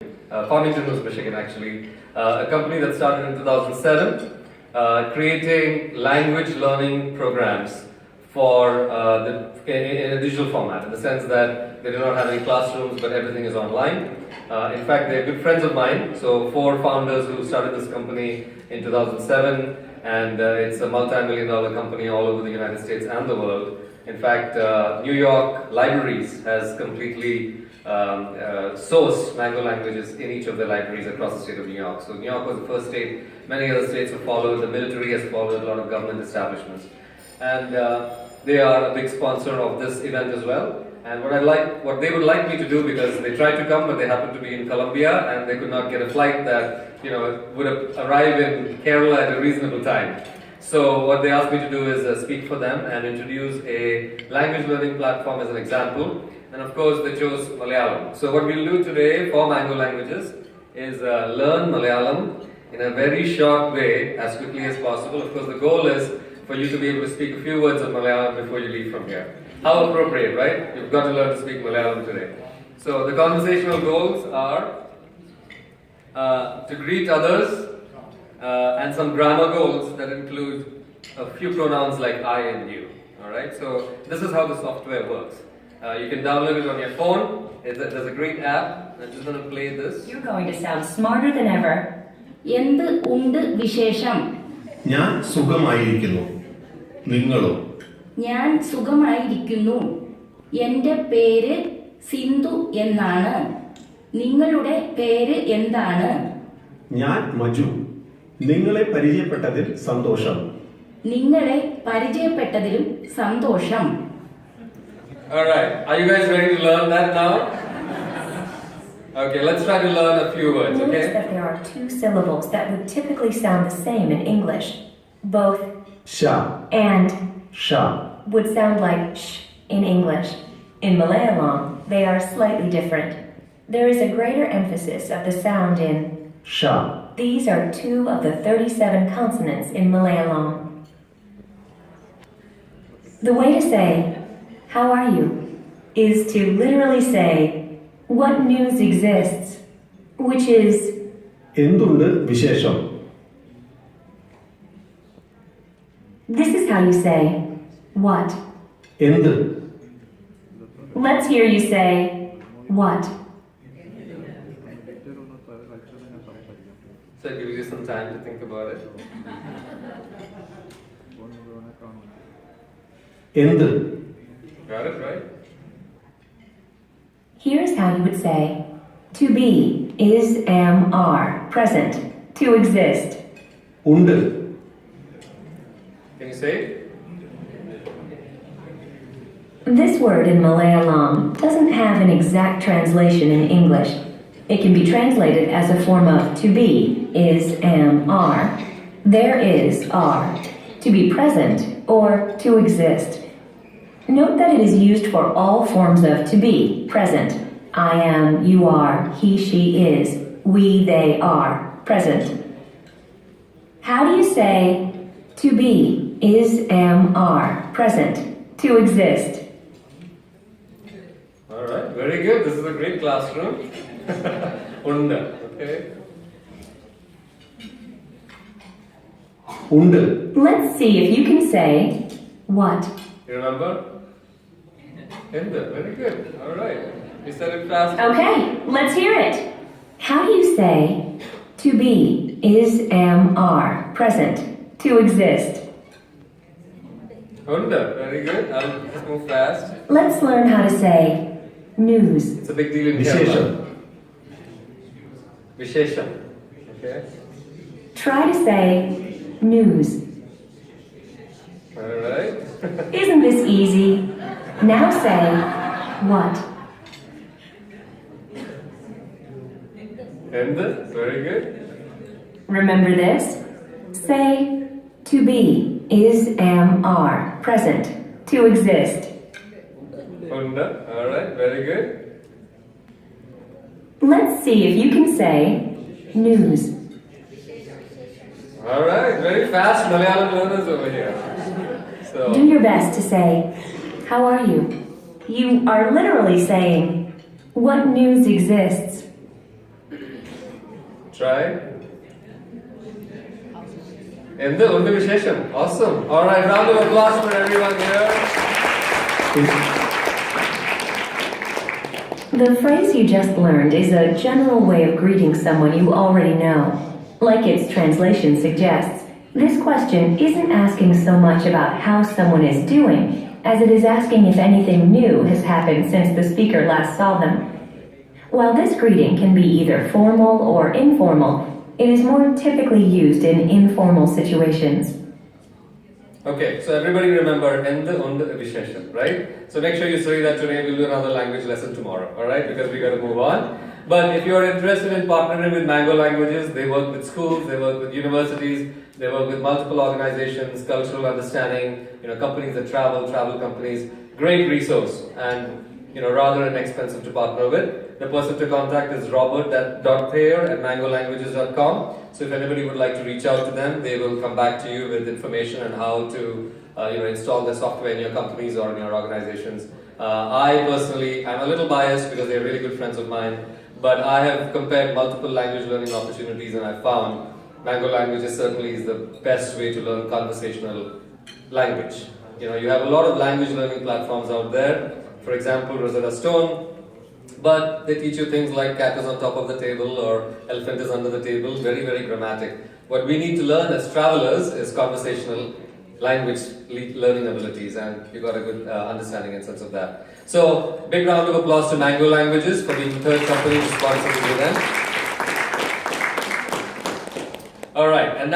Farmington, Michigan, actually. A company that started in 2007, creating language learning programs for in a digital format, in the sense that they do not have any classrooms, but everything is online. In fact, they're good friends of mine. So 4 founders who started this company in 2007, and it's a multi-million-dollar company all over the United States and the world. In fact, New York Libraries has completely sourced Mango languages in each of their libraries across the state of New York. So New York was the first state. Many other states have followed. The military has followed. A lot of government establishments, and they are a big sponsor of this event as well. And what they would like me to do, because they tried to come, but they happened to be in Colombia, and they could not get a flight that would arrive in Kerala at a reasonable time. So what they asked me to do is speak for them and introduce a language learning platform as an example. And of course, they chose Malayalam. So what we'll do today for Mango Languages is learn Malayalam in a very short way, as quickly as possible. Of course, the goal is for you to be able to speak a few words of Malayalam before you leave from here. How appropriate, right? You've got to learn to speak Malayalam today. So the conversational goals are to greet others, and some grammar goals that include a few pronouns like I and you. Alright, so this is how the software works. You can download it on your phone. There's a great app. I'm just going to play this. You're going to sound smarter than ever. എന്ത് ഉണ്ട് വിശേഷം? ഞാൻ സുഖമായിരിക്കുന്നു. നിങ്ങളോ? ഞാൻ സുഖമായിരിക്കുന്നു. എൻ്റെ പേര് സിന്ധു എന്നാണ്. നിങ്ങളുടെ പേര് എന്താണ്? ഞാൻ മജു. നിങ്ങളെ പരിചയപ്പെട്ടതിൽ സന്തോഷം. നിങ്ങളെ പരിചയപ്പെട്ടതിലും സന്തോഷം. Alright, are you guys ready to learn that now? Okay, let's try to learn a few words, okay? Notice that there are 2 syllables that would typically sound the same in English. Both sha and sha would sound like sh in English. In Malayalam, they are slightly different. There is a greater emphasis of the sound in sha. These are 2 of the 37 consonants in Malayalam. The way to say, "How are you?" is to literally say, "What news exists?" which is, എന്തുണ്ട് വിശേഷം? This is how you say, "What?" എന്ത്? Let's hear you say, "What?" So I'll give you some time to think about it. എന്ത്? Got it, right? Here's how you would say, "To be is, am, are, present, to exist." ഉണ്ട്. Can you say it? This word in Malayalam doesn't have an exact translation in English. It can be translated as a form of to be, is, am, are, there is, are, to be present, or to exist. Note that it is used for all forms of to be, present. I am, you are, he, she is, we, they are, present. How do you say to be, is, am, are, present, to exist? Alright, very good. This is a great classroom. Unda, okay? ഉണ്ട്. Let's see if you can say what. You remember? Enda, very good. Alright. You said it fast. Okay, let's hear it. How do you say to be, is, am, are, present, to exist? Unda, very good. I'll just move fast. Let's learn how to say news. It's a big deal in വിശേഷം. Kerala. Vishesham. Okay? Try to say news. Alright. Isn't this easy? Now say what. Enda, very good. Remember this? Say to be, is, am, are, present, to exist. Unda, alright, very good. Let's see if you can say news. Alright, very fast Malayalam learners over here. So, Do your best to say, "How are you?" You are literally saying, "What news exists?" Try. Endu undu vishesham. Awesome. All right, round of applause for everyone here. The phrase you just learned is a general way of greeting someone you already know. Like its translation suggests, this question isn't asking so much about how someone is doing as it is asking if anything new has happened since the speaker last saw them. While this greeting can be either formal or informal, it is more typically used in informal situations. Okay, so everybody remember endu undu vishesham, right? So make sure you study that today. We'll do another language lesson tomorrow, all right? Because we got to move on. But if you're interested in partnering with Mango Languages, they work with schools, they work with universities, they work with multiple organizations, cultural understanding, companies that travel companies. Great resource, and rather inexpensive to partner with. The person to contact is robert.thayer@mangolanguages.com. So if anybody would like to reach out to them, they will come back to you with information on how to install their software in your companies or in your organizations. I personally, I'm a little biased because they're really good friends of mine, but I have compared multiple language learning opportunities and I found Mango Languages certainly is the best way to learn conversational language. You have a lot of language learning platforms out there. For example, Rosetta Stone, but they teach you things like cat is on top of the table or elephant is under the table, very, very grammatic. What we need to learn as travelers is conversational language learning abilities, and you got a good understanding and sense of that. So, big round of applause to Mango Languages for being the third company to sponsor this event. Alright, and now